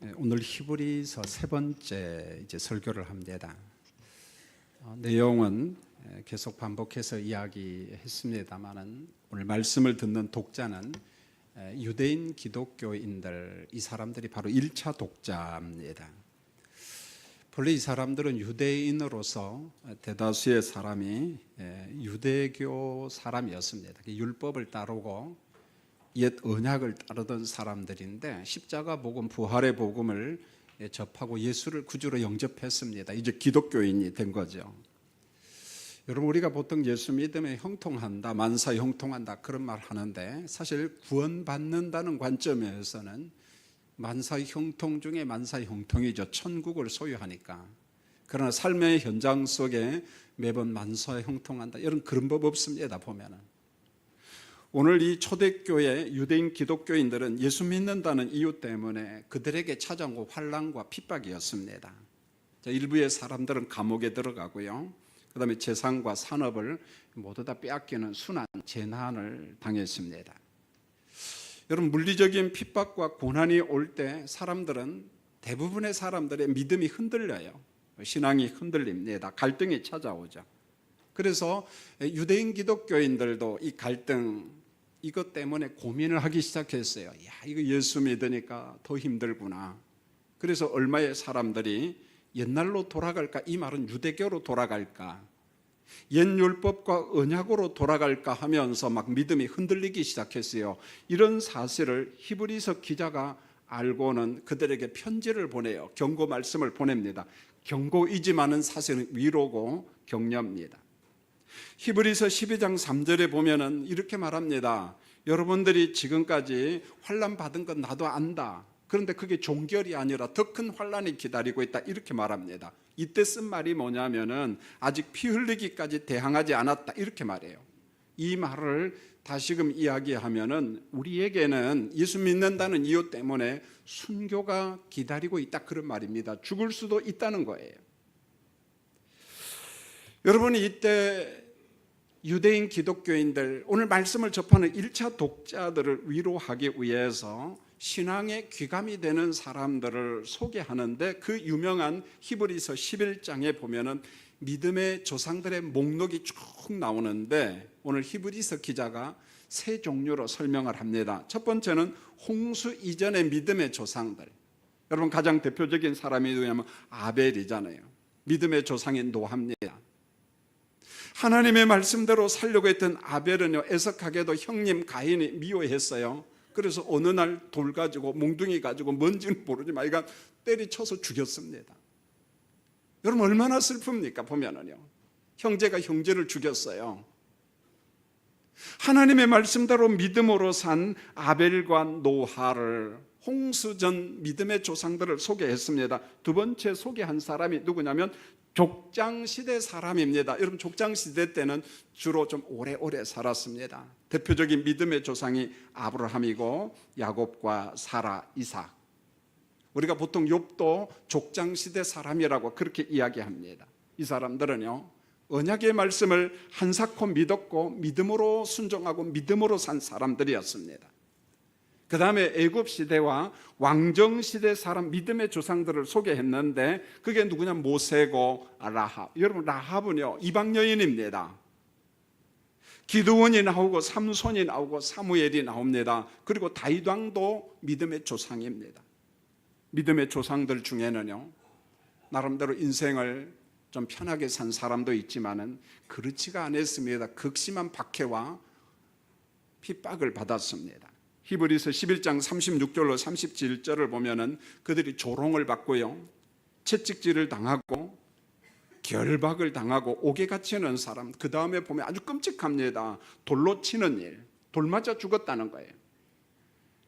오늘 히브리서 세 번째 설교를 합니다. 내용은 계속 반복해서 이야기했습니다만은 오늘 말씀을 듣는 독자는 유대인 기독교인들, 이 사람들이 바로 1차 독자입니다. 본래 이 사람들은 유대인으로서 대다수의 사람이 유대교 사람이었습니다. 율법을 따르고 옛 언약을 따르던 사람들인데 십자가 복음, 부활의 복음을 접하고 예수를 구주로 영접했습니다. 이제 기독교인이 된 거죠. 여러분, 우리가 보통 예수 믿음에 형통한다, 만사 형통한다 그런 말 하는데 사실 구원받는다는 관점에서는 만사 형통 중에 만사 형통이죠. 천국을 소유하니까. 그러나 삶의 현장 속에 매번 만사 형통한다 이런 그런 법 없습니다. 보면은 오늘 이 초대교회 유대인 기독교인들은 예수 믿는다는 이유 때문에 그들에게 찾아온 환난과 핍박이었습니다. 일부의 사람들은 감옥에 들어가고요. 그 다음에 재산과 산업을 모두 다 빼앗기는 순환, 재난을 당했습니다. 여러분, 물리적인 핍박과 고난이 올 때 사람들은, 대부분의 사람들의 믿음이 흔들려요. 신앙이 흔들립니다. 갈등이 찾아오죠. 그래서 유대인 기독교인들도 이 갈등, 이것 때문에 고민을 하기 시작했어요. 야, 이거 예수 믿으니까 더 힘들구나. 그래서 얼마의 사람들이 옛날로 돌아갈까? 이 말은 유대교로 돌아갈까? 옛 율법과 언약으로 돌아갈까 하면서 막 믿음이 흔들리기 시작했어요. 이런 사실을 히브리서 기자가 알고는 그들에게 편지를 보내요. 경고 말씀을 보냅니다. 경고이지만은 사실은 위로고 격려입니다. 히브리서 12장 3절에 보면은 이렇게 말합니다. 여러분들이 지금까지 환난 받은 건 나도 안다. 그런데 그게 종결이 아니라 더 큰 환난이 기다리고 있다. 이렇게 말합니다. 이때 쓴 말이 뭐냐면은 아직 피 흘리기까지 대항하지 않았다. 이렇게 말해요. 이 말을 다시금 이야기하면은 우리에게는 예수 믿는다는 이유 때문에 순교가 기다리고 있다. 그런 말입니다. 죽을 수도 있다는 거예요. 여러분이 이때 유대인 기독교인들, 오늘 말씀을 접하는 1차 독자들을 위로하기 위해서 신앙의 귀감이 되는 사람들을 소개하는데 그 유명한 히브리서 11장에 보면은 믿음의 조상들의 목록이 쭉 나오는데 오늘 히브리서 기자가 세 종류로 설명을 합니다. 첫 번째는 홍수 이전의 믿음의 조상들. 여러분, 가장 대표적인 사람이 누구냐면 아벨이잖아요. 믿음의 조상인 노아입니다. 하나님의 말씀대로 살려고 했던 아벨은요, 애석하게도 형님 가인이 미워했어요. 그래서 어느 날 돌 가지고, 몽둥이 가지고, 뭔지는 모르지만 이가 때리쳐서 죽였습니다. 여러분, 얼마나 슬픕니까? 보면은요, 형제가 형제를 죽였어요. 하나님의 말씀대로 믿음으로 산 아벨과 노아를, 홍수전 믿음의 조상들을 소개했습니다. 두 번째 소개한 사람이 누구냐면 족장시대 사람입니다. 여러분, 족장시대 때는 주로 좀 오래오래 살았습니다. 대표적인 믿음의 조상이 아브라함이고 야곱과 사라, 이삭. 우리가 보통 욥도 족장시대 사람이라고 그렇게 이야기합니다. 이 사람들은요, 언약의 말씀을 한사코 믿었고 믿음으로 순종하고 믿음으로 산 사람들이었습니다. 그 다음에 애굽시대와 왕정시대 사람, 믿음의 조상들을 소개했는데 그게 누구냐? 모세고 라합. 여러분, 라합은요, 이방 여인입니다. 기드온이 나오고 삼손이 나오고 사무엘이 나옵니다. 그리고 다윗 왕도 믿음의 조상입니다. 믿음의 조상들 중에는요, 나름대로 인생을 좀 편하게 산 사람도 있지만은 그렇지가 않았습니다. 극심한 박해와 핍박을 받았습니다. 히브리서 11장 36절로 37절을 보면은 그들이 조롱을 받고요, 채찍질을 당하고 결박을 당하고 옥에 갇히는 사람, 그 다음에 보면 아주 끔찍합니다. 돌로 치는 일, 돌 맞아 죽었다는 거예요.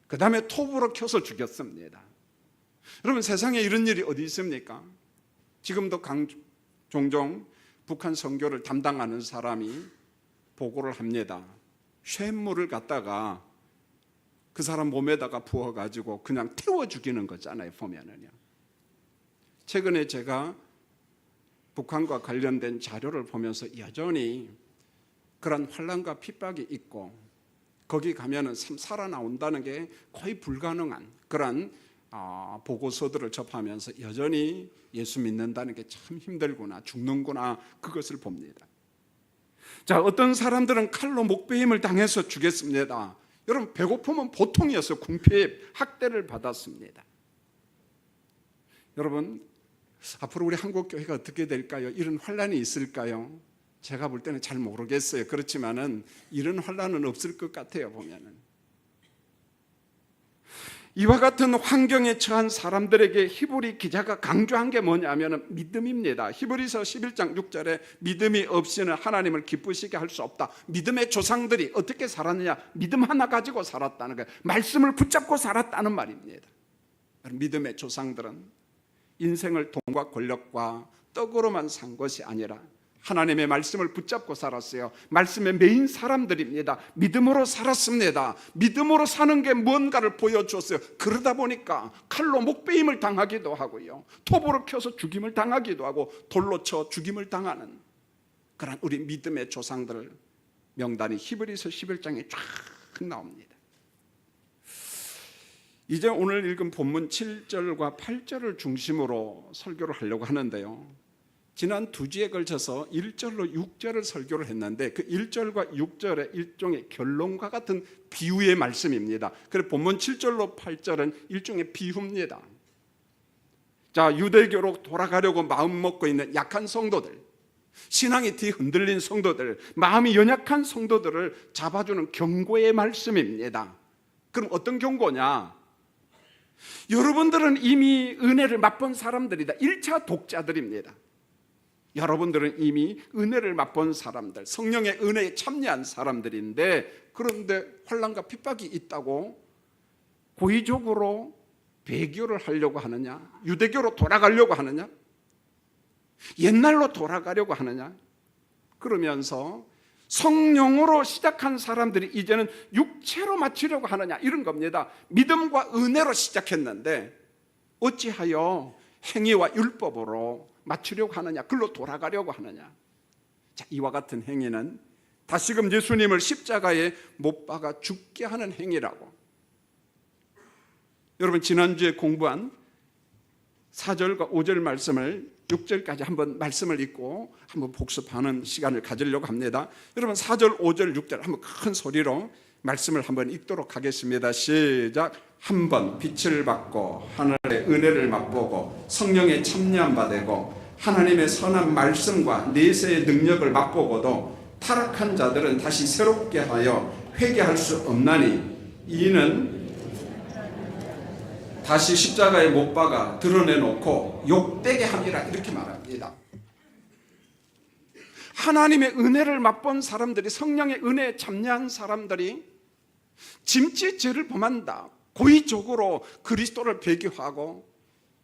그 다음에 톱으로 켜서 죽였습니다. 여러분, 세상에 이런 일이 어디 있습니까? 지금도 종종 북한 선교를 담당하는 사람이 보고를 합니다. 쇳물을 갖다가 그 사람 몸에다가 부어가지고 그냥 태워 죽이는 거잖아요, 보면은요. 최근에 제가 북한과 관련된 자료를 보면서 여전히 그런 환난과 핍박이 있고 거기 가면은 살아나온다는 게 거의 불가능한 그런 보고서들을 접하면서 여전히 예수 믿는다는 게 참 힘들구나, 죽는구나, 그것을 봅니다. 자, 어떤 사람들은 칼로 목베임을 당해서 죽였습니다. 여러분, 배고픔은 보통이어서 궁핍, 학대를 받았습니다. 여러분, 앞으로 우리 한국 교회가 어떻게 될까요? 이런 환란이 있을까요? 제가 볼 때는 잘 모르겠어요. 그렇지만은 이런 환란은 없을 것 같아요, 보면은. 이와 같은 환경에 처한 사람들에게 히브리 기자가 강조한 게 뭐냐면 믿음입니다. 히브리서 11장 6절에 믿음이 없이는 하나님을 기쁘시게 할 수 없다. 믿음의 조상들이 어떻게 살았느냐? 믿음 하나 가지고 살았다는 거예요. 말씀을 붙잡고 살았다는 말입니다. 믿음의 조상들은 인생을 돈과 권력과 떡으로만 산 것이 아니라 하나님의 말씀을 붙잡고 살았어요. 말씀에 매인 사람들입니다. 믿음으로 살았습니다. 믿음으로 사는 게 뭔가를 보여줬어요. 그러다 보니까 칼로 목베임을 당하기도 하고요, 톱으로 켜서 죽임을 당하기도 하고 돌로 쳐 죽임을 당하는 그런 우리 믿음의 조상들 명단이 히브리서 11장에 쫙 나옵니다. 이제 오늘 읽은 본문 7절과 8절을 중심으로 설교를 하려고 하는데요, 지난 2주에 걸쳐서 1절로 6절을 설교를 했는데 그 1절과 6절의 일종의 결론과 같은 비유의 말씀입니다. 그래서 본문 7절로 8절은 일종의 비유입니다. 자, 유대교로 돌아가려고 마음 먹고 있는 약한 성도들, 신앙이 뒤 흔들린 성도들, 마음이 연약한 성도들을 잡아주는 경고의 말씀입니다. 그럼 어떤 경고냐? 여러분들은 이미 은혜를 맛본 사람들이다. 1차 독자들입니다. 여러분들은 이미 은혜를 맛본 사람들, 성령의 은혜에 참여한 사람들인데, 그런데 환난과 핍박이 있다고 고의적으로 배교를 하려고 하느냐? 유대교로 돌아가려고 하느냐? 옛날로 돌아가려고 하느냐? 그러면서 성령으로 시작한 사람들이 이제는 육체로 마치려고 하느냐? 이런 겁니다. 믿음과 은혜로 시작했는데 어찌하여 행위와 율법으로 맞추려고 하느냐? 글로 돌아가려고 하느냐? 자, 이와 같은 행위는 다시금 예수님을 십자가에 못 박아 죽게 하는 행위라고. 여러분, 지난주에 공부한 4절과 5절 말씀을 6절까지 한번 말씀을 읽고 한번 복습하는 시간을 가지려고 합니다. 여러분, 4절, 5절, 6절 한번 큰 소리로 말씀을 한번 읽도록 하겠습니다. 시작. 한번 빛을 받고 하늘의 은혜를 맛보고 성령의 참여한 바 되고 하나님의 선한 말씀과 내세의 능력을 맛보고도 타락한 자들은 다시 새롭게 하여 회개할 수 없나니 이는 다시 십자가에 못 박아 드러내놓고 욕되게 함이라, 이렇게 말합니다. 하나님의 은혜를 맛본 사람들이, 성령의 은혜에 참여한 사람들이 짐짓 죄를 범한다, 고의적으로 그리스도를 배교하고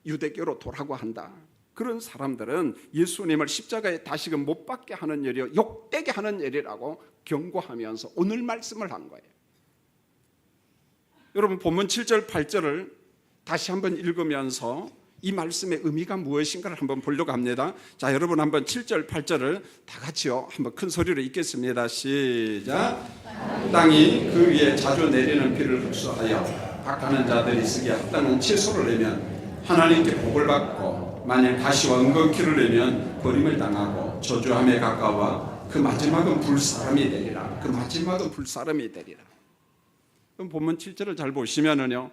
유대교로 돌아가고 한다, 그런 사람들은 예수님을 십자가에 다시금 못 박게 하는 일이요, 욕되게 하는 일이라고 경고하면서 오늘 말씀을 한 거예요. 여러분, 본문 7절 8절을 다시 한번 읽으면서 이 말씀의 의미가 무엇인가를 한번 보려고 합니다. 자, 여러분 한번 7절 8절을 다 같이요 한번 큰 소리로 읽겠습니다. 시작. 땅이 그 위에 자주 내리는 비를 흡수하여 박하는 자들이 쓰기에 합당한 채소를 내면 하나님께 복을 받고, 만일 가시와 은근키를 내면 버림을 당하고 저주함에 가까워 그 마지막은 불사람이 되리라. 그 마지막은 불사람이 되리라. 그럼 본문 7절을 잘 보시면은요,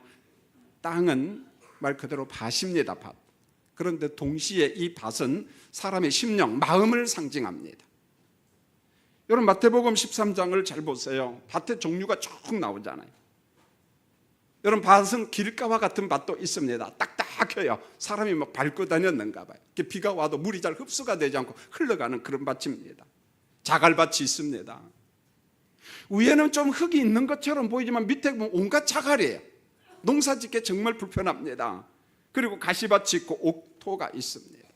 땅은 말 그대로 밭입니다. 밭. 그런데 동시에 이 밭은 사람의 심령, 마음을 상징합니다. 여러분, 마태복음 13장을 잘 보세요. 밭의 종류가 쭉 나오잖아요. 여러분, 밭은 길가와 같은 밭도 있습니다. 딱딱해요. 사람이 막 밟고 다녔는가 봐요. 비가 와도 물이 잘 흡수가 되지 않고 흘러가는 그런 밭입니다. 자갈밭이 있습니다. 위에는 좀 흙이 있는 것처럼 보이지만 밑에 보면 온갖 자갈이에요. 농사 짓기 정말 불편합니다. 그리고 가시밭이 있고 옥토가 있습니다.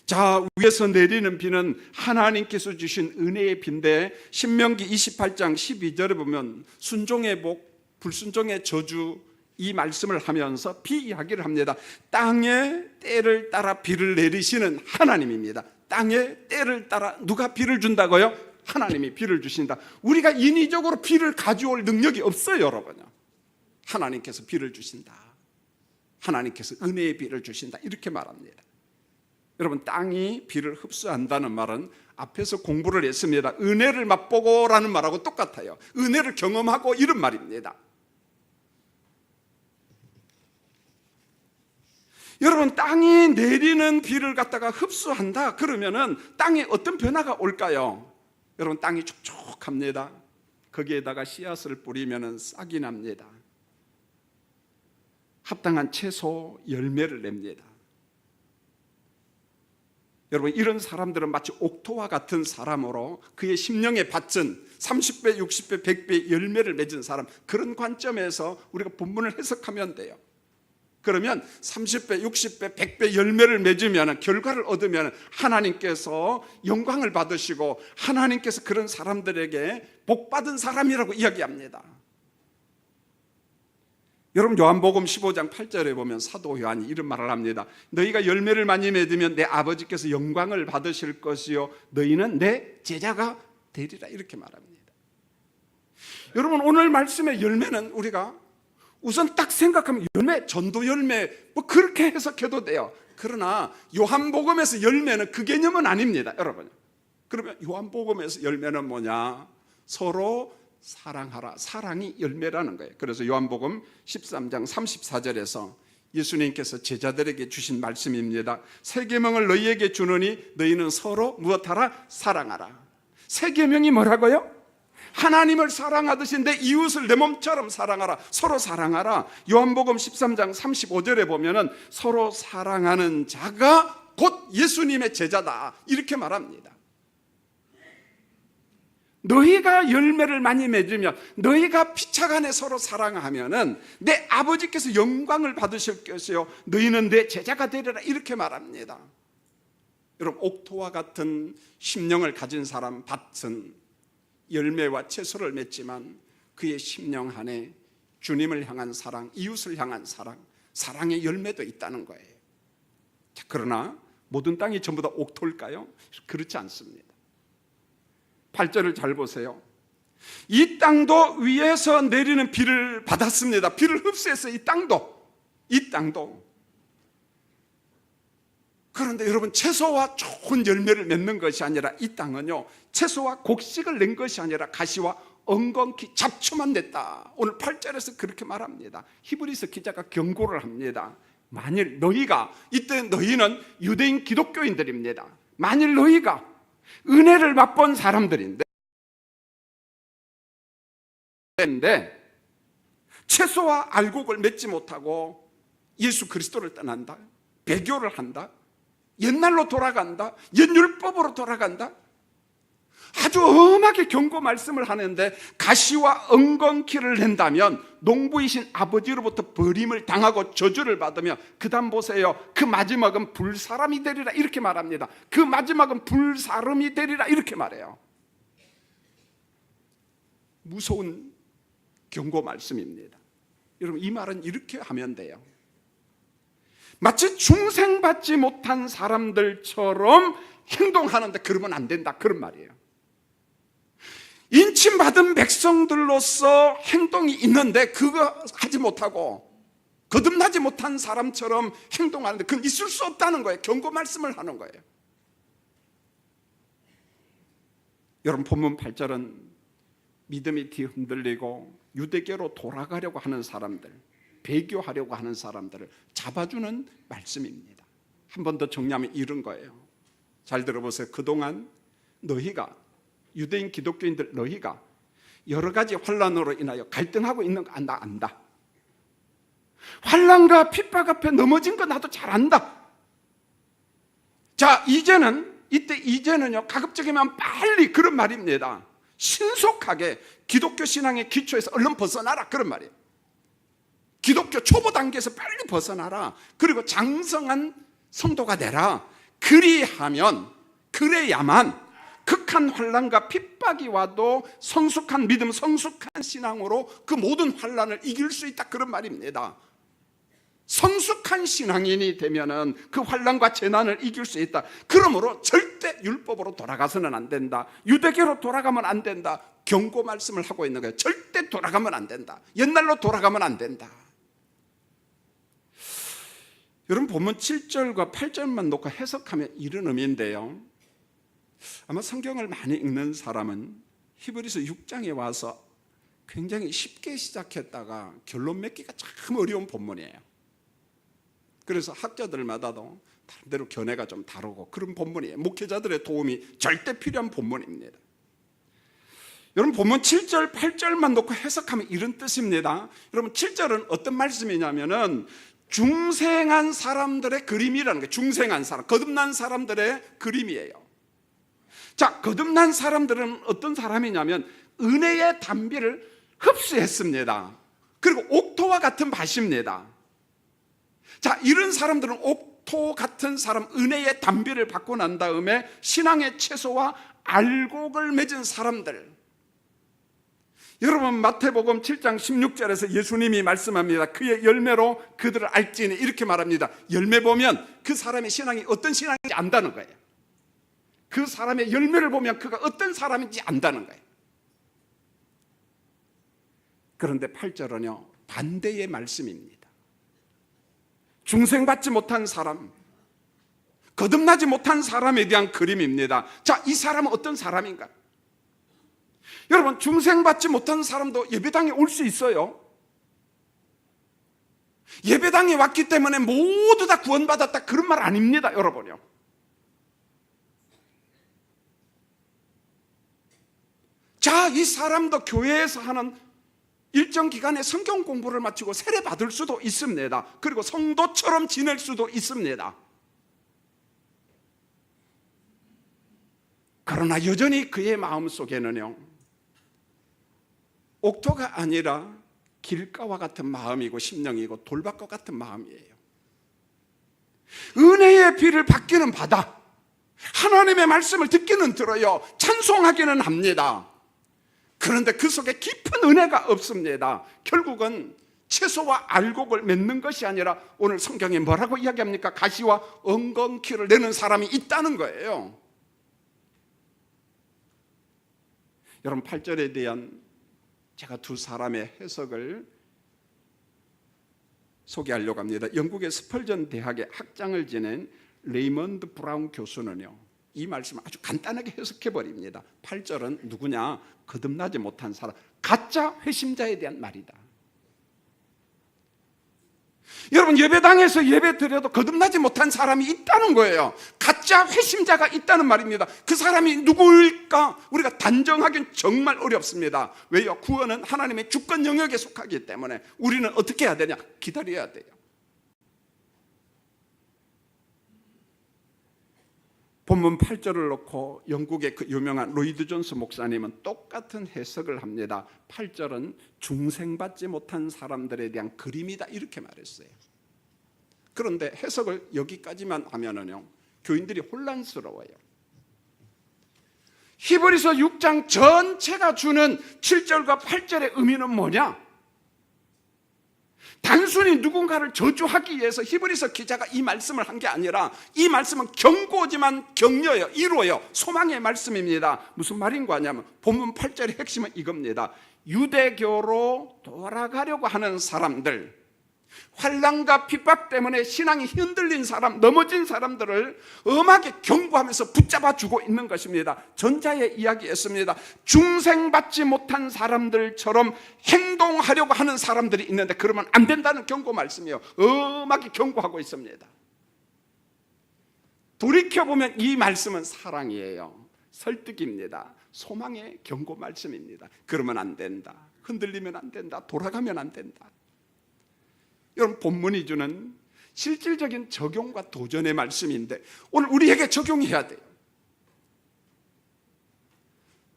자, 위에서 내리는 비는 하나님께서 주신 은혜의 비인데, 신명기 28장 12절에 보면 순종의 복, 불순종의 저주, 이 말씀을 하면서 비 이야기를 합니다. 땅의 때를 따라 비를 내리시는 하나님입니다. 땅의 때를 따라 누가 비를 준다고요? 하나님이 비를 주신다. 우리가 인위적으로 비를 가져올 능력이 없어요, 여러분. 하나님께서 비를 주신다. 하나님께서 은혜의 비를 주신다 이렇게 말합니다. 여러분, 땅이 비를 흡수한다는 말은 앞에서 공부를 했습니다. 은혜를 맛보고라는 말하고 똑같아요. 은혜를 경험하고 이런 말입니다. 여러분, 땅이 내리는 비를 갖다가 흡수한다 그러면은 땅에 어떤 변화가 올까요? 여러분, 땅이 촉촉합니다. 거기에다가 씨앗을 뿌리면은 싹이 납니다. 합당한 채소 열매를 냅니다. 여러분, 이런 사람들은 마치 옥토와 같은 사람으로 그의 심령의 밭은 30배, 60배, 100배 열매를 맺은 사람, 그런 관점에서 우리가 본문을 해석하면 돼요. 그러면 30배, 60배, 100배 열매를 맺으면, 결과를 얻으면 하나님께서 영광을 받으시고 하나님께서 그런 사람들에게 복받은 사람이라고 이야기합니다. 여러분, 요한복음 15장 8절에 보면 사도 요한이 이런 말을 합니다. 너희가 열매를 많이 맺으면 내 아버지께서 영광을 받으실 것이요 너희는 내 제자가 되리라 이렇게 말합니다. 여러분, 오늘 말씀의 열매는 우리가 우선 딱 생각하면 열매, 전도 열매 뭐 그렇게 해석해도 돼요. 그러나 요한복음에서 열매는 그 개념은 아닙니다, 여러분. 그러면 요한복음에서 열매는 뭐냐? 서로 사랑하라. 사랑이 열매라는 거예요. 그래서 요한복음 13장 34절에서 예수님께서 제자들에게 주신 말씀입니다. 새 계명을 너희에게 주노니 너희는 서로 무엇하라? 사랑하라. 새 계명이 뭐라고요? 하나님을 사랑하듯이 내 이웃을 내 몸처럼 사랑하라. 서로 사랑하라. 요한복음 13장 35절에 보면은 서로 사랑하는 자가 곧 예수님의 제자다 이렇게 말합니다. 너희가 열매를 많이 맺으면, 너희가 피차간에 서로 사랑하면은 내 아버지께서 영광을 받으실 것이요 너희는 내 제자가 되리라 이렇게 말합니다. 여러분, 옥토와 같은 심령을 가진 사람, 밭은 열매와 채소를 맺지만 그의 심령 안에 주님을 향한 사랑, 이웃을 향한 사랑, 사랑의 열매도 있다는 거예요. 자, 그러나 모든 땅이 전부 다 옥토일까요? 그렇지 않습니다. 8절을 잘 보세요. 이 땅도 위에서 내리는 비를 받았습니다. 비를 흡수해서 이 땅도. 그런데 여러분, 채소와 좋은 열매를 맺는 것이 아니라 이 땅은요, 채소와 곡식을 낸 것이 아니라 가시와 엉겅퀴 잡초만 냈다. 오늘 8절에서 그렇게 말합니다. 히브리서 기자가 경고를 합니다. 만일 너희가, 이때 너희는 유대인 기독교인들입니다. 만일 너희가 은혜를 맛본 사람들인데 채소와 알곡을 맺지 못하고 예수 그리스도를 떠난다, 배교를 한다, 옛날로 돌아간다, 옛율법으로 돌아간다, 아주 엄하게 경고 말씀을 하는데 가시와 엉겅퀴를 낸다면 농부이신 아버지로부터 버림을 당하고 저주를 받으며 그 다음 보세요. 그 마지막은 불사람이 되리라 이렇게 말합니다. 그 마지막은 불사람이 되리라 이렇게 말해요. 무서운 경고 말씀입니다. 여러분, 이 말은 이렇게 하면 돼요. 마치 중생받지 못한 사람들처럼 행동하는데 그러면 안 된다, 그런 말이에요. 인침받은 백성들로서 행동이 있는데 그거 하지 못하고 거듭나지 못한 사람처럼 행동하는데 그건 있을 수 없다는 거예요. 경고 말씀을 하는 거예요. 여러분, 본문 8절은 믿음이 뒤흔들리고 유대교로 돌아가려고 하는 사람들, 배교하려고 하는 사람들을 잡아주는 말씀입니다. 한 번 더 정리하면 이런 거예요. 잘 들어보세요. 그동안 너희가, 유대인 기독교인들 너희가 여러 가지 환난으로 인하여 갈등하고 있는 거 안다. 환난과 핍박 앞에 넘어진 거 나도 잘 안다. 자, 이제는요, 가급적이면 빨리, 그런 말입니다. 신속하게 기독교 신앙의 기초에서 얼른 벗어나라, 그런 말이에요. 기독교 초보 단계에서 빨리 벗어나라. 그리고 장성한 성도가 되라. 그래야만 극한 환난과 핍박이 와도 성숙한 믿음, 성숙한 신앙으로 그 모든 환난을 이길 수 있다, 그런 말입니다. 성숙한 신앙인이 되면은 그 환난과 재난을 이길 수 있다. 그러므로 절대 율법으로 돌아가서는 안 된다. 유대교로 돌아가면 안 된다. 경고 말씀을 하고 있는 거예요. 절대 돌아가면 안 된다. 옛날로 돌아가면 안 된다. 여러분 본문 7절과 8절만 놓고 해석하면 이런 의미인데요, 아마 성경을 많이 읽는 사람은 히브리서 6장에 와서 굉장히 쉽게 시작했다가 결론 맺기가 참 어려운 본문이에요. 그래서 학자들마다도 다른대로 견해가 좀 다르고 그런 본문이에요. 목회자들의 도움이 절대 필요한 본문입니다. 여러분 본문 7절 8절만 놓고 해석하면 이런 뜻입니다. 여러분 7절은 어떤 말씀이냐면은 중생한 사람들의 그림이라는 거예요. 중생한 사람, 거듭난 사람들의 그림이에요. 자, 거듭난 사람들은 어떤 사람이냐면 은혜의 단비를 흡수했습니다. 그리고 옥토와 같은 밭입니다. 자, 이런 사람들은 옥토 같은 사람, 은혜의 단비를 받고 난 다음에 신앙의 채소와 알곡을 맺은 사람들. 여러분 마태복음 7장 16절에서 예수님이 말씀합니다. 그의 열매로 그들을 알지니, 이렇게 말합니다. 열매 보면 그 사람의 신앙이 어떤 신앙인지 안다는 거예요. 그 사람의 열매를 보면 그가 어떤 사람인지 안다는 거예요. 그런데 8절은요 반대의 말씀입니다. 중생받지 못한 사람, 거듭나지 못한 사람에 대한 그림입니다. 자, 이 사람은 어떤 사람인가? 여러분 중생받지 못한 사람도 예배당에 올 수 있어요. 예배당에 왔기 때문에 모두 다 구원받았다, 그런 말 아닙니다, 여러분요. 자, 이 사람도 교회에서 하는 일정 기간에 성경 공부를 마치고 세례 받을 수도 있습니다. 그리고 성도처럼 지낼 수도 있습니다. 그러나 여전히 그의 마음속에는요 옥토가 아니라 길가와 같은 마음이고 심령이고 돌밭과 같은 마음이에요. 은혜의 비를 받기는 받아, 하나님의 말씀을 듣기는 들어요, 찬송하기는 합니다. 그런데 그 속에 깊은 은혜가 없습니다. 결국은 채소와 알곡을 맺는 것이 아니라 오늘 성경에 뭐라고 이야기합니까? 가시와 엉겅퀴를 내는 사람이 있다는 거예요. 여러분 8절에 대한 제가 두 사람의 해석을 소개하려고 합니다. 영국의 스펄전 대학의 학장을 지낸 레이먼드 브라운 교수는요 이 말씀을 아주 간단하게 해석해 버립니다. 8절은 누구냐? 거듭나지 못한 사람, 가짜 회심자에 대한 말이다. 여러분 예배당에서 예배 드려도 거듭나지 못한 사람이 있다는 거예요. 가짜 회심자가 있다는 말입니다. 그 사람이 누구일까? 우리가 단정하기는 정말 어렵습니다. 왜요? 구원은 하나님의 주권 영역에 속하기 때문에 우리는 어떻게 해야 되냐? 기다려야 돼요. 본문 8절을 놓고 영국의 그 유명한 로이드 존스 목사님은 똑같은 해석을 합니다. 8절은 중생받지 못한 사람들에 대한 그림이다, 이렇게 말했어요. 그런데 해석을 여기까지만 하면은요 교인들이 혼란스러워요. 히브리서 6장 전체가 주는 7절과 8절의 의미는 뭐냐? 단순히 누군가를 저주하기 위해서 히브리서 기자가 이 말씀을 한 게 아니라 이 말씀은 경고지만 격려예요, 위로예요, 소망의 말씀입니다. 무슨 말인 거냐면 본문 8절의 핵심은 이겁니다. 유대교로 돌아가려고 하는 사람들, 환난과 핍박 때문에 신앙이 흔들린 사람, 넘어진 사람들을 엄하게 경고하면서 붙잡아 주고 있는 것입니다. 전자에 이야기했습니다. 중생받지 못한 사람들처럼 행동하려고 하는 사람들이 있는데 그러면 안 된다는 경고 말씀이에요. 엄하게 경고하고 있습니다. 돌이켜보면 이 말씀은 사랑이에요, 설득입니다, 소망의 경고 말씀입니다. 그러면 안 된다, 흔들리면 안 된다, 돌아가면 안 된다. 여러분 본문이 주는 실질적인 적용과 도전의 말씀인데 오늘 우리에게 적용해야 돼요.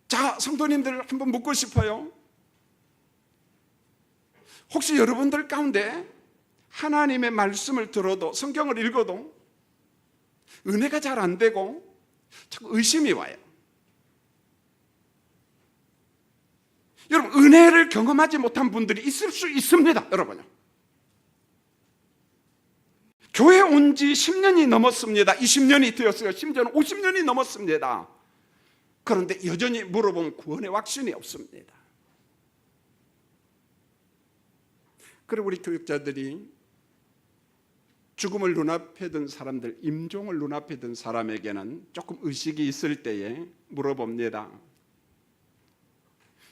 자, 성도님들 한번 묻고 싶어요. 혹시 여러분들 가운데 하나님의 말씀을 들어도, 성경을 읽어도 은혜가 잘 안 되고 자꾸 의심이 와요? 여러분 은혜를 경험하지 못한 분들이 있을 수 있습니다. 여러분요, 교회 온 지 10년이 넘었습니다. 20년이 되었어요. 심지어는 50년이 넘었습니다. 그런데 여전히 물어보면 구원의 확신이 없습니다. 그리고 우리 교육자들이 죽음을 눈앞에 둔 사람들, 임종을 눈앞에 둔 사람에게는 조금 의식이 있을 때에 물어봅니다.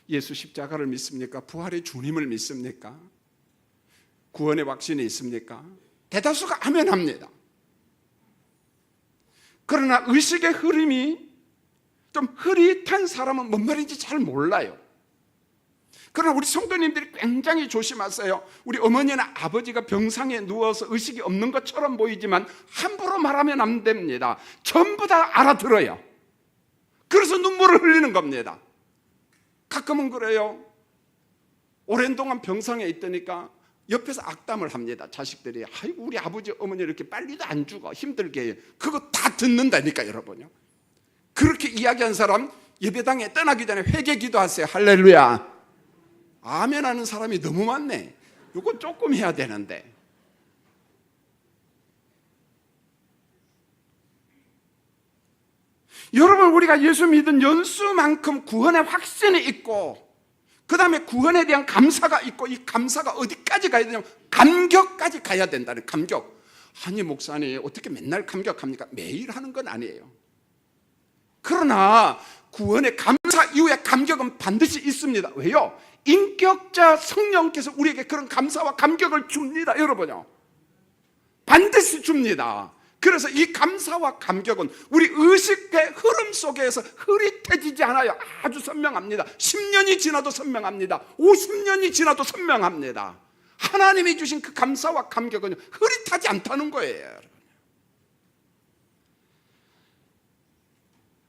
예수 십자가를 믿습니까? 부활의 주님을 믿습니까? 구원의 확신이 있습니까? 대다수가 아멘합니다. 그러나 의식의 흐름이 좀 흐릿한 사람은 뭔 말인지 잘 몰라요. 그러나 우리 성도님들이 굉장히 조심하세요. 우리 어머니나 아버지가 병상에 누워서 의식이 없는 것처럼 보이지만 함부로 말하면 안 됩니다. 전부 다 알아들어요. 그래서 눈물을 흘리는 겁니다. 가끔은 그래요. 오랜 동안 병상에 있다니까 옆에서 악담을 합니다. 자식들이 아이고 우리 아버지 어머니 이렇게 빨리도 안 죽어 힘들게 해요. 그거 다 듣는다니까 여러분요. 그렇게 이야기한 사람 예배당에 떠나기 전에 회개 기도하세요. 할렐루야. 아멘 하는 사람이 너무 많네. 이건 조금 해야 되는데. 여러분 우리가 예수 믿은 연수만큼 구원의 확신이 있고 그 다음에 구원에 대한 감사가 있고 이 감사가 어디까지 가야 되냐면 감격까지 가야 된다는 감격. 아니 목사님 어떻게 맨날 감격합니까? 매일 하는 건 아니에요. 그러나 구원의 감사 이후에 감격은 반드시 있습니다. 왜요? 인격자 성령께서 우리에게 그런 감사와 감격을 줍니다. 여러분요. 반드시 줍니다. 그래서 이 감사와 감격은 우리 의식의 흐름 속에서 흐릿해지지 않아요. 아주 선명합니다. 10년이 지나도 선명합니다. 50년이 지나도 선명합니다. 하나님이 주신 그 감사와 감격은 흐릿하지 않다는 거예요.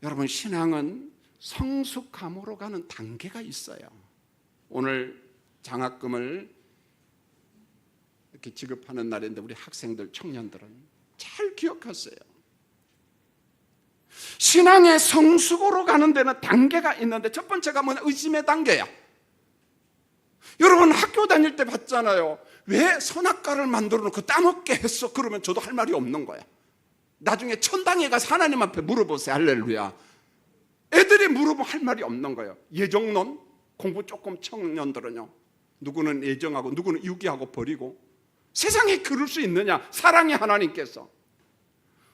여러분 신앙은 성숙함으로 가는 단계가 있어요. 오늘 장학금을 이렇게 지급하는 날인데 우리 학생들, 청년들은 잘 기억하세요. 신앙의 성숙으로 가는 데는 단계가 있는데 첫 번째가 뭐냐? 의심의 단계야. 여러분 학교 다닐 때 봤잖아요. 왜 선악과를 만들어 놓고 따먹게 했어? 그러면 저도 할 말이 없는 거야. 나중에 천당에 가서 하나님 앞에 물어보세요. 할렐루야. 애들이 물어보면 할 말이 없는 거예요. 예정론, 공부 조금 청년들은요. 누구는 예정하고 누구는 유기하고 버리고. 세상에 그럴 수 있느냐? 사랑의 하나님께서.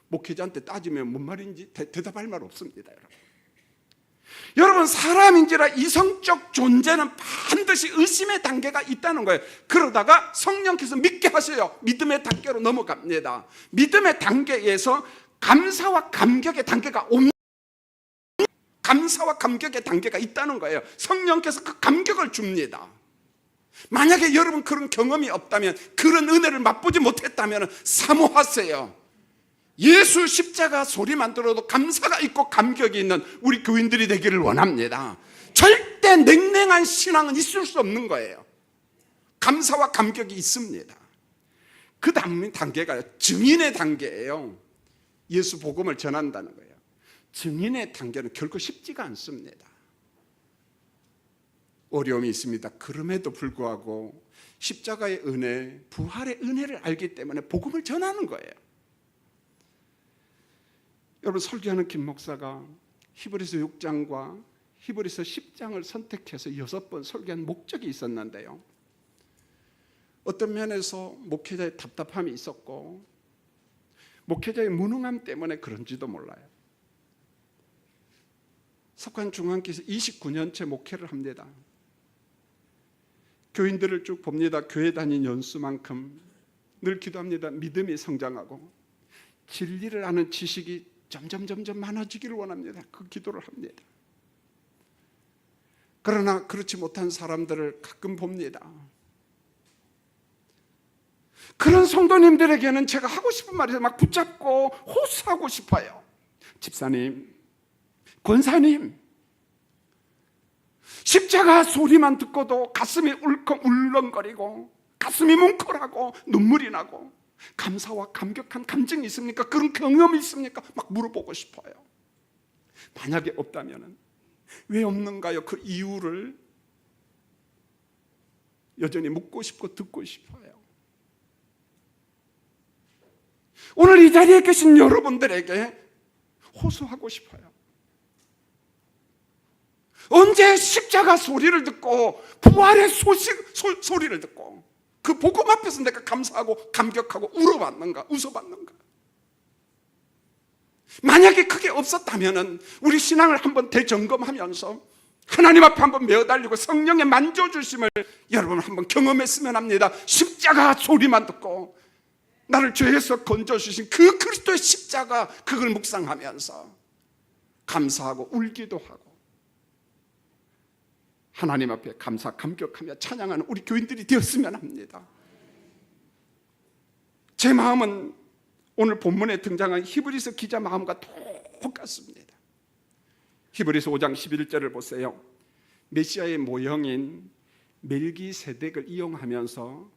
목회자한테 따지면 뭔 말인지 대답할 말 없습니다. 여러분 사람인지라 이성적 존재는 반드시 의심의 단계가 있다는 거예요. 그러다가 성령께서 믿게 하셔요. 믿음의 단계로 넘어갑니다. 믿음의 단계에서 감사와 감격의 단계가 옵니다. 감사와 감격의 단계가 있다는 거예요. 성령께서 그 감격을 줍니다. 만약에 여러분 그런 경험이 없다면, 그런 은혜를 맛보지 못했다면 사모하세요. 예수 십자가 소리만 들어도 감사가 있고 감격이 있는 우리 교인들이 되기를 원합니다. 절대 냉랭한 신앙은 있을 수 없는 거예요. 감사와 감격이 있습니다. 그 다음 단계가 증인의 단계예요. 예수 복음을 전한다는 거예요. 증인의 단계는 결코 쉽지가 않습니다. 어려움이 있습니다. 그럼에도 불구하고 십자가의 은혜, 부활의 은혜를 알기 때문에 복음을 전하는 거예요. 여러분 설교하는 김 목사가 히브리서 6장과 히브리서 10장을 선택해서 6번 설교한 목적이 있었는데요. 어떤 면에서 목회자의 답답함이 있었고 목회자의 무능함 때문에 그런지도 몰라요. 석관중앙교회에서 29년째 목회를 합니다. 교인들을 쭉 봅니다. 교회 다닌 연수만큼 늘 기도합니다. 믿음이 성장하고 진리를 아는 지식이 점점 많아지기를 원합니다. 그 기도를 합니다. 그러나 그렇지 못한 사람들을 가끔 봅니다. 그런 성도님들에게는 제가 하고 싶은 말이 막 붙잡고 호소하고 싶어요. 집사님, 권사님, 십자가 소리만 듣고도 가슴이 울렁거리고 가슴이 뭉클하고 눈물이 나고 감사와 감격한 감정이 있습니까? 그런 경험이 있습니까? 막 물어보고 싶어요. 만약에 없다면 왜 없는가요? 그 이유를 여전히 묻고 싶고 듣고 싶어요. 오늘 이 자리에 계신 여러분들에게 호소하고 싶어요. 언제 십자가 소리를 듣고 부활의 소리를 듣고 그 복음 앞에서 내가 감사하고 감격하고 웃어봤는가? 만약에 그게 없었다면 우리 신앙을 한번 대점검하면서 하나님 앞에 한번 메어달리고 성령의 만져주심을 여러분 한번 경험했으면 합니다. 십자가 소리만 듣고 나를 죄에서 건져주신 그 그리스도의 십자가, 그걸 묵상하면서 감사하고 울기도 하고 하나님 앞에 감사 감격하며 찬양하는 우리 교인들이 되었으면 합니다. 제 마음은 오늘 본문에 등장한 히브리서 기자 마음과 똑같습니다. 히브리서 5장 11절을 보세요. 메시아의 모형인 멜기세덱을 이용하면서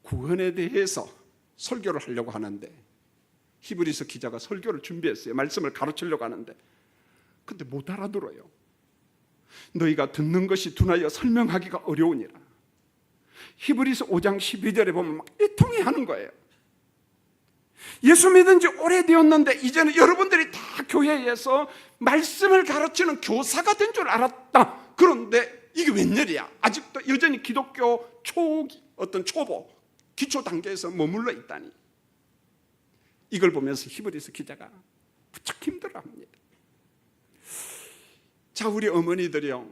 구원에 대해서 설교를 하려고 하는데, 히브리서 기자가 설교를 준비했어요. 말씀을 가르치려고 하는데, 근데 못 알아들어요. 너희가 듣는 것이 둔하여 설명하기가 어려우니라. 히브리서 5장 12절에 보면 막 애통해 하는 거예요. 예수 믿은 지 오래되었는데 이제는 여러분들이 다 교회에서 말씀을 가르치는 교사가 된 줄 알았다. 그런데 이게 웬일이야? 아직도 여전히 기독교 초보, 기초 단계에서 머물러 있다니. 이걸 보면서 히브리서 기자가 무척 힘들어합니다. 자, 우리 어머니들이요,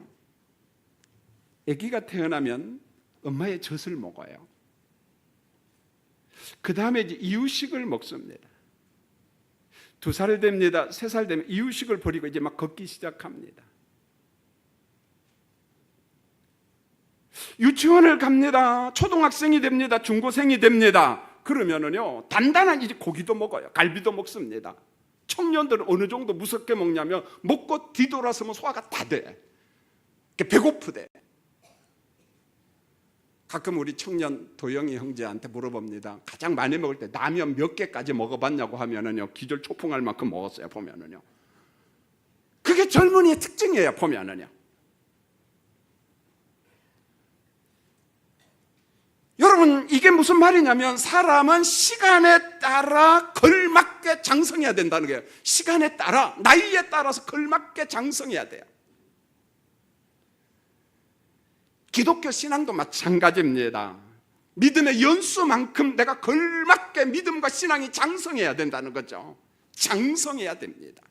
아기가 태어나면 엄마의 젖을 먹어요. 그 다음에 이제 이유식을 먹습니다. 2살 됩니다. 3살 되면 이유식을 버리고 이제 막 걷기 시작합니다. 유치원을 갑니다. 초등학생이 됩니다. 중고생이 됩니다. 그러면은요, 단단한 이제 고기도 먹어요. 갈비도 먹습니다. 청년들은 어느 정도 무섭게 먹냐면 먹고 뒤돌아서면 소화가 다 돼. 배고프대. 가끔 우리 청년 도영이 형제한테 물어봅니다. 가장 많이 먹을 때 라면 몇 개까지 먹어봤냐고 하면은요, 기절 초풍할 만큼 먹었어요. 보면은요, 그게 젊은이의 특징이에요. 보면은요, 여러분, 이게 무슨 말이냐면 사람은 시간에 따라 걸맞게 장성해야 된다는 거예요. 시간에 따라, 나이에 따라서 걸맞게 장성해야 돼요. 기독교 신앙도 마찬가지입니다. 믿음의 연수만큼 내가 걸맞게 믿음과 신앙이 장성해야 된다는 거죠. 장성해야 됩니다.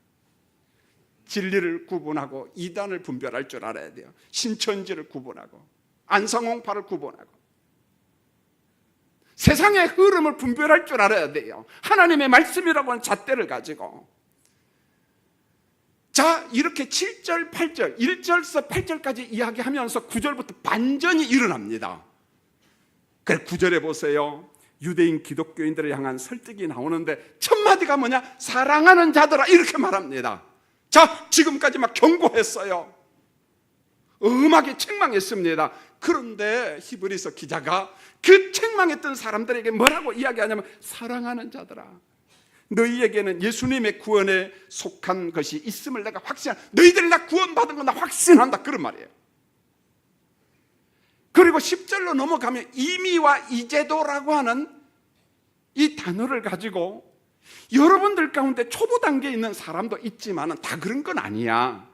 진리를 구분하고 이단을 분별할 줄 알아야 돼요. 신천지를 구분하고 안상홍파를 구분하고 세상의 흐름을 분별할 줄 알아야 돼요. 하나님의 말씀이라고 하는 잣대를 가지고. 자, 이렇게 7절, 8절, 1절에서 8절까지 이야기하면서 9절부터 반전이 일어납니다. 그래, 9절에 보세요. 유대인 기독교인들을 향한 설득이 나오는데 첫 마디가 뭐냐? 사랑하는 자들아, 이렇게 말합니다. 자, 지금까지 막 경고했어요. 엄하게 책망했습니다. 그런데 히브리서 기자가 그 책망했던 사람들에게 뭐라고 이야기하냐면, 사랑하는 자들아, 너희에게는 예수님의 구원에 속한 것이 있음을 내가 확신한다. 너희들이 나 구원받은 건 나 확신한다. 그런 말이에요. 그리고 10절로 넘어가면 임의와 이제도라고 하는 이 단어를 가지고 여러분들 가운데 초보 단계에 있는 사람도 있지만 다 그런 건 아니야.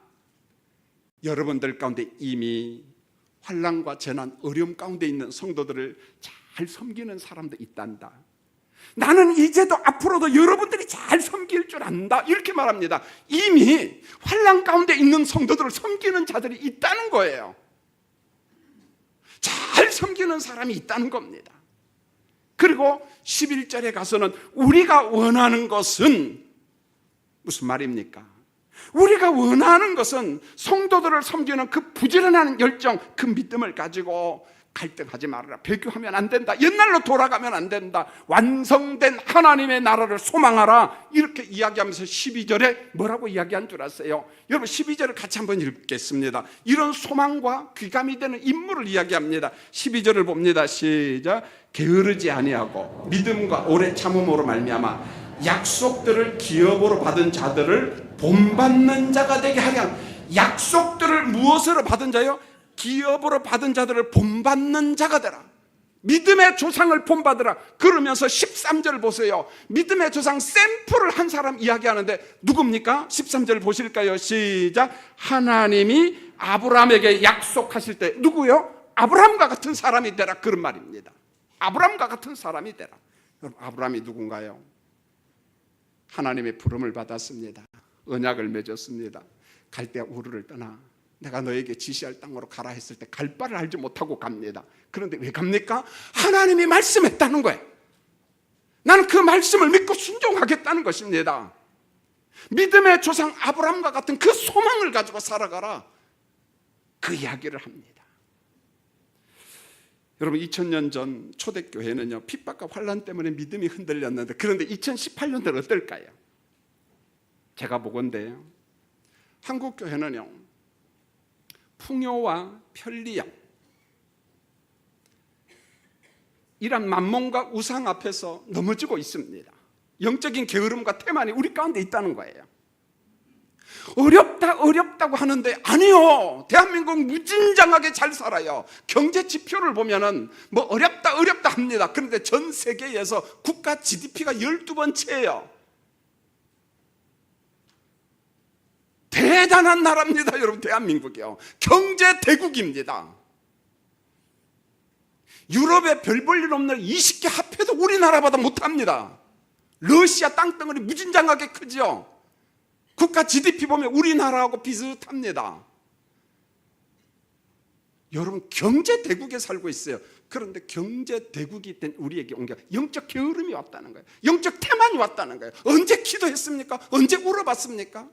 여러분들 가운데 이미 환난과 재난, 어려움 가운데 있는 성도들을 잘 섬기는 사람도 있단다. 나는 이제도 앞으로도 여러분들이 잘 섬길 줄 안다. 이렇게 말합니다. 이미 환난 가운데 있는 성도들을 섬기는 자들이 있다는 거예요. 잘 섬기는 사람이 있다는 겁니다. 그리고 11절에 가서는 우리가 원하는 것은 무슨 말입니까? 우리가 원하는 것은 성도들을 섬기는 그 부지런한 열정, 그 믿음을 가지고 갈등하지 말아라. 배교하면 안 된다. 옛날로 돌아가면 안 된다. 완성된 하나님의 나라를 소망하라. 이렇게 이야기하면서 12절에 뭐라고 이야기한 줄 아세요? 여러분, 12절을 같이 한번 읽겠습니다. 이런 소망과 귀감이 되는 인물을 이야기합니다. 12절을 봅니다. 시작. 게으르지 아니하고 믿음과 오래 참음으로 말미암아 약속들을 기업으로 받은 자들을 본받는 자가 되게 하려. 약속들을 무엇으로 받은 자요? 기업으로 받은 자들을 본받는 자가 되라. 믿음의 조상을 본받으라. 그러면서 13절 보세요. 믿음의 조상 샘플을 한 사람 이야기하는데 누굽니까? 13절 보실까요? 시작. 하나님이 아브라함에게 약속하실 때 누구요? 아브라함과 같은 사람이 되라. 그런 말입니다. 아브라함과 같은 사람이 되라. 여러분, 아브라함이 누군가요? 하나님의 부름을 받았습니다. 언약을 맺었습니다. 갈대아 우르를 떠나 내가 너에게 지시할 땅으로 가라 했을 때 갈 바를 알지 못하고 갑니다. 그런데 왜 갑니까? 하나님이 말씀했다는 거예요. 나는 그 말씀을 믿고 순종하겠다는 것입니다. 믿음의 조상 아브라함과 같은 그 소망을 가지고 살아가라, 그 이야기를 합니다. 여러분, 2000년 전 초대교회는요, 핍박과 환난 때문에 믿음이 흔들렸는데, 그런데 2018년대는 어떨까요? 제가 보건대요, 한국교회는요, 풍요와 편리함, 이런 만몬과 우상 앞에서 넘어지고 있습니다. 영적인 게으름과 태만이 우리 가운데 있다는 거예요. 어렵다고 하는데, 아니요, 대한민국 무진장하게 잘 살아요. 경제 지표를 보면은 뭐 어렵다 합니다. 그런데 전 세계에서 국가 GDP가 12번째예요. 대단한 나라입니다, 여러분. 대한민국이요, 경제 대국입니다. 유럽에 별 볼 일 없는 20개 합해도 우리나라보다 못합니다. 러시아 땅덩어리 무진장하게 크죠. 국가 GDP 보면 우리나라하고 비슷합니다. 여러분, 경제 대국에 살고 있어요. 그런데 경제 대국이 된 우리에게 온 게 영적 게으름이 왔다는 거예요. 영적 태만이 왔다는 거예요. 언제 기도했습니까? 언제 울어봤습니까?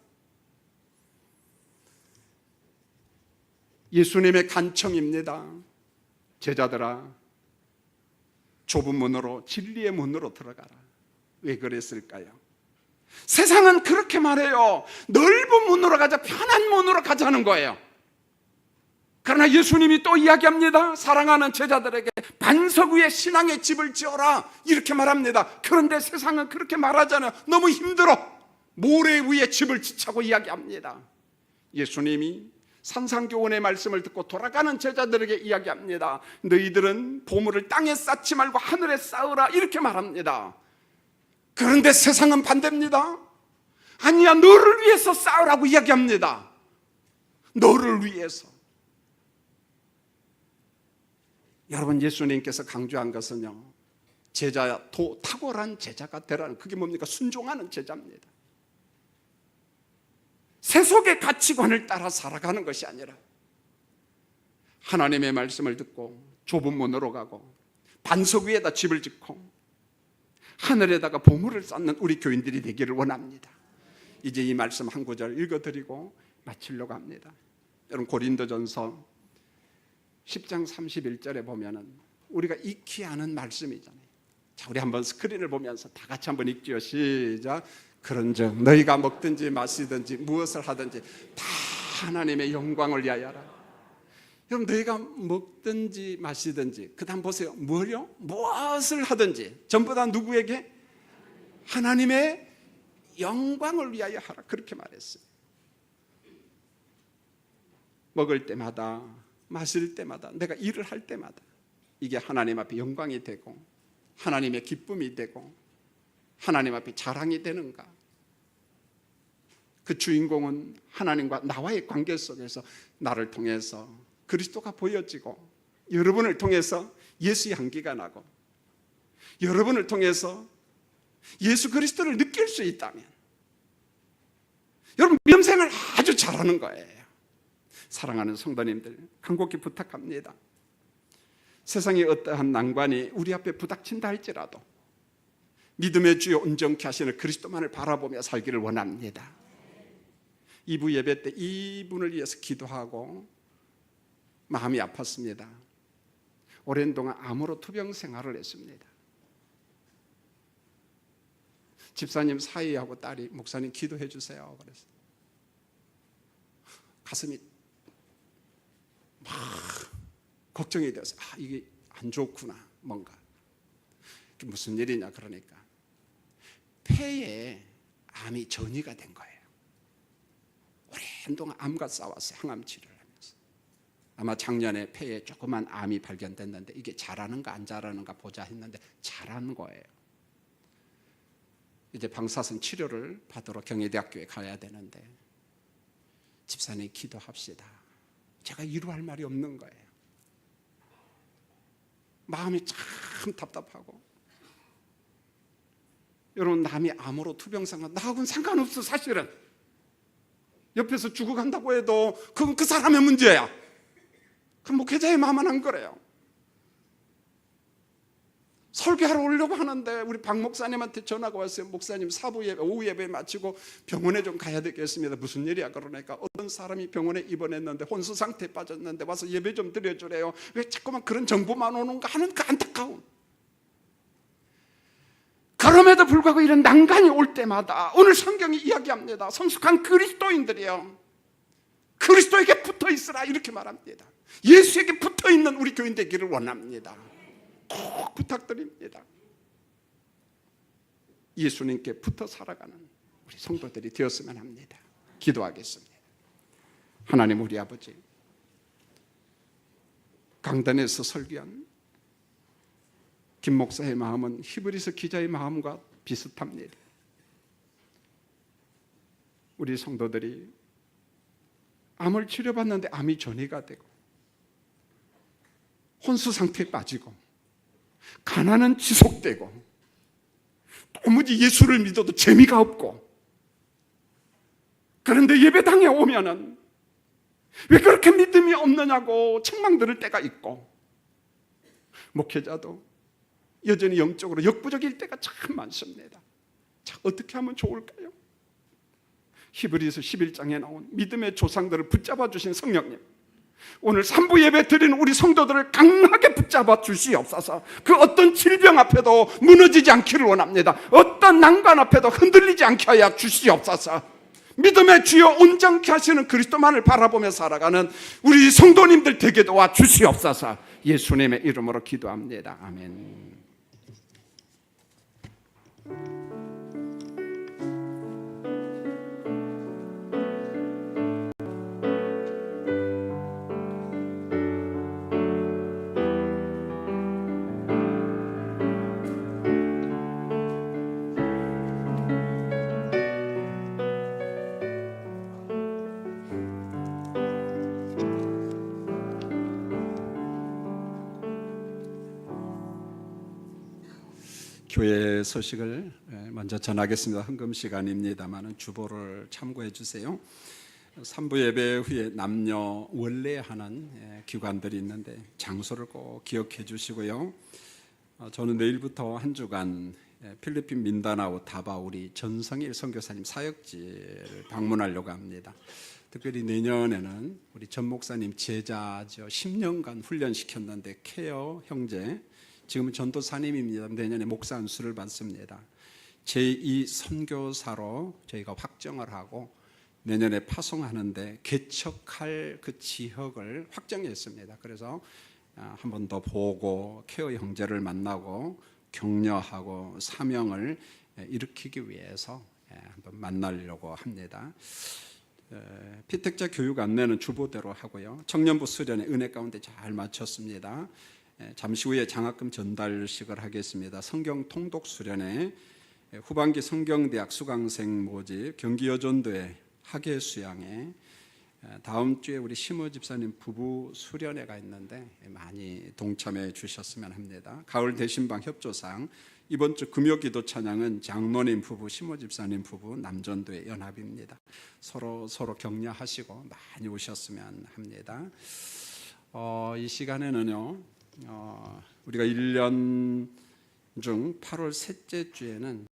예수님의 간청입니다. 제자들아, 좁은 문으로, 진리의 문으로 들어가라. 왜 그랬을까요? 세상은 그렇게 말해요. 넓은 문으로 가자, 편한 문으로 가자는 거예요. 그러나 예수님이 또 이야기합니다. 사랑하는 제자들에게 반석 위에 신앙의 집을 지어라, 이렇게 말합니다. 그런데 세상은 그렇게 말하잖아요. 너무 힘들어, 모래 위에 집을 지자고 이야기합니다. 예수님이 산상교훈의 말씀을 듣고 돌아가는 제자들에게 이야기합니다. 너희들은 보물을 땅에 쌓지 말고 하늘에 쌓으라, 이렇게 말합니다. 그런데 세상은 반대입니다. 아니야, 너를 위해서 쌓으라고 이야기합니다. 너를 위해서. 여러분, 예수님께서 강조한 것은요, 탁월한 제자가 되라는, 그게 뭡니까? 순종하는 제자입니다. 세속의 가치관을 따라 살아가는 것이 아니라 하나님의 말씀을 듣고 좁은 문으로 가고 반석 위에다 집을 짓고 하늘에다가 보물을 쌓는 우리 교인들이 되기를 원합니다. 이제 이 말씀 한 구절 읽어드리고 마치려고 합니다. 여러분, 고린도전서 10장 31절에 보면은 우리가 익히 아는 말씀이잖아요. 자, 우리 한번 스크린을 보면서 다 같이 한번 읽지요. 시작. 그런즉 너희가 먹든지 마시든지 무엇을 하든지 다 하나님의 영광을 위하여라. 여러분, 너희가 먹든지 마시든지, 그 다음 보세요. 뭐요? 무엇을 하든지 전부 다 누구에게? 하나님의 영광을 위하여 하라, 그렇게 말했어요. 먹을 때마다, 마실 때마다, 내가 일을 할 때마다 이게 하나님 앞에 영광이 되고 하나님의 기쁨이 되고 하나님 앞에 자랑이 되는가? 그 주인공은 하나님과 나와의 관계 속에서 나를 통해서 그리스도가 보여지고, 여러분을 통해서 예수의 향기가 나고, 여러분을 통해서 예수 그리스도를 느낄 수 있다면 여러분, 믿음생활 아주 잘하는 거예요. 사랑하는 성도님들, 간곡히 부탁합니다. 세상에 어떠한 난관이 우리 앞에 부닥친다 할지라도 믿음의 주요 온전케 하시는 그리스도만을 바라보며 살기를 원합니다. 2부 예배 때 이분을 위해서 기도하고 마음이 아팠습니다. 오랜 동안 암으로 투병 생활을 했습니다. 집사님 사위하고 딸이 목사님 기도해 주세요 그래서 가슴이 막 걱정이 되어서, 이게 안 좋구나, 뭔가 무슨 일이냐. 그러니까 폐에 암이 전이가 된 거예요. 오랜 동안 암과 싸웠어요. 항암 치료를 하면서. 아마 작년에 폐에 조그만 암이 발견됐는데 이게 자라는가 안 자라는가 보자 했는데 자란 거예요. 이제 방사선 치료를 받으러 경희대학교에 가야 되는데, 집사님 기도합시다. 제가 이루할 말이 없는 거예요. 마음이 참 참 답답하고, 여러분 남이 암으로 투병상관 나하고는 상관없어. 사실은 옆에서 죽어간다고 해도 그건 그 사람의 문제야. 그 목회자의 마음은 안 그래요. 설교하러 오려고 하는데 우리 박 목사님한테 전화가 왔어요. 목사님 사부 예배, 오후 예배 마치고 병원에 좀 가야 되겠습니다. 무슨 일이야? 그러니까 어떤 사람이 병원에 입원했는데 혼수 상태에 빠졌는데 와서 예배 좀 드려주래요. 왜 자꾸만 그런 정보만 오는가 하는 그 안타까움. 그럼에도 불구하고 이런 난간이 올 때마다 오늘 성경이 이야기합니다. 성숙한 그리스도인들이요, 그리스도에게 붙어 있으라 이렇게 말합니다. 예수에게 붙어 있는 우리 교인 되기를 원합니다. 꼭 부탁드립니다. 예수님께 붙어 살아가는 우리 성도들이 되었으면 합니다. 기도하겠습니다. 하나님 우리 아버지, 강단에서 설교한 김 목사의 마음은 히브리서 기자의 마음과 비슷합니다. 우리 성도들이 암을 치료받는데 암이 전이가 되고 혼수 상태에 빠지고 가난은 지속되고 도무지 예수를 믿어도 재미가 없고, 그런데 예배당에 오면은 왜 그렇게 믿음이 없느냐고 책망 들을 때가 있고, 목회자도 여전히 영적으로 역부족일 때가 참 많습니다. 자, 어떻게 하면 좋을까요? 히브리서 11장에 나온 믿음의 조상들을 붙잡아 주신 성령님, 오늘 3부 예배 드리는 우리 성도들을 강하게 붙잡아 주시옵소서. 그 어떤 질병 앞에도 무너지지 않기를 원합니다. 어떤 난관 앞에도 흔들리지 않게 하여 주시옵소서. 믿음의 주여 온전케 하시는 그리스도만을 바라보며 살아가는 우리 성도님들 되게 도와 주시옵소서. 예수님의 이름으로 기도합니다. 아멘. 교회 소식을 먼저 전하겠습니다. 헌금 시간입니다만 주보를 참고해 주세요. 3부 예배 후에 남녀 원례하는 기관들이 있는데 장소를 꼭 기억해 주시고요. 저는 내일부터 한 주간 필리핀 민다나오 다바우리 전성일 선교사님 사역지를 방문하려고 합니다. 특별히 내년에는 우리 전 목사님 제자죠, 10년간 훈련시켰는데 케어 형제, 지금은 전도사님입니다. 내년에 목사 안수를 받습니다. 제2 선교사로 저희가 확정을 하고 내년에 파송하는데 개척할 그 지역을 확정했습니다. 그래서 한 번 더 보고 케어 형제를 만나고 격려하고 사명을 일으키기 위해서 한번 만나려고 합니다. 피택자 교육 안내는 주보대로 하고요. 청년부 수련회 은혜 가운데 잘 마쳤습니다. 잠시 후에 장학금 전달식을 하겠습니다. 성경 통독 수련회, 후반기 성경대학 수강생 모집, 경기여전도회 학예 수양회, 다음 주에 우리 심호 집사님 부부 수련회가 있는데 많이 동참해 주셨으면 합니다. 가을 대신방 협조상, 이번 주 금요기도 찬양은 장로님 부부, 심호 집사님 부부, 남전도회 연합입니다. 서로 격려하시고 많이 오셨으면 합니다. 이 시간에는요, 우리가 1년 중 8월 셋째 주에는